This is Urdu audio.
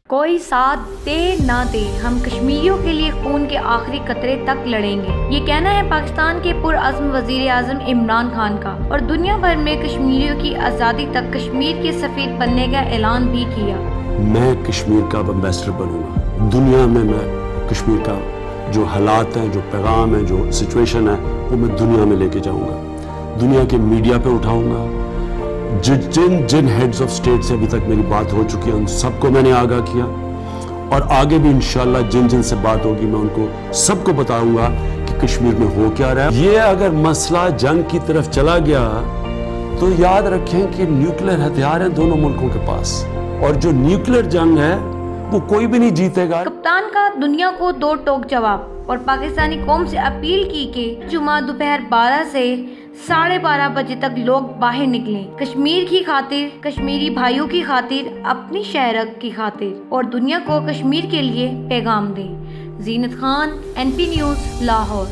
کوئی ساتھ دے نہ دے، ہم کشمیریوں کے لیے خون کے آخری قطرے تک لڑیں گے، یہ کہنا ہے پاکستان کے پرعزم وزیر اعظم عمران خان کا، اور دنیا بھر میں کشمیریوں کی آزادی تک کشمیر کے سفیر بننے کا اعلان بھی کیا۔ میں کشمیر کا امبیسڈر بنوں گا، دنیا میں کشمیر کا جو حالات ہیں، جو پیغام ہے، جو سچویشن ہے، وہ میں دنیا میں لے کے جاؤں گا، دنیا کے میڈیا پہ اٹھاؤں گا۔ جن ہیڈز آف اسٹیٹ سے ابھی تک میری بات ہو چکی ہے ان سب کو میں نے آگاہ کیا، اور آگے بھی انشاءاللہ جن سے بات ہوگی میں ان کو سب کو بتاؤں گا کہ کشمیر میں ہو کیا رہا ہے۔ یہ اگر مسئلہ جنگ کی طرف چلا گیا تو یاد رکھیں کہ نیوکلیر ہتھیار ہیں دونوں ملکوں کے پاس، اور جو نیوکلیر جنگ ہے وہ کوئی بھی نہیں جیتے گا۔ کپتان کا دنیا کو دو ٹوک جواب، اور پاکستانی قوم سے اپیل کی کہ جمعہ دوپہر 12 سے 12:30 بجے تک لوگ باہر نکلیں، کشمیر کی خاطر، کشمیری بھائیوں کی خاطر، اپنی شہرت کی خاطر، اور دنیا کو کشمیر کے لیے پیغام دیں۔ زینت خان، NP نیوز، لاہور۔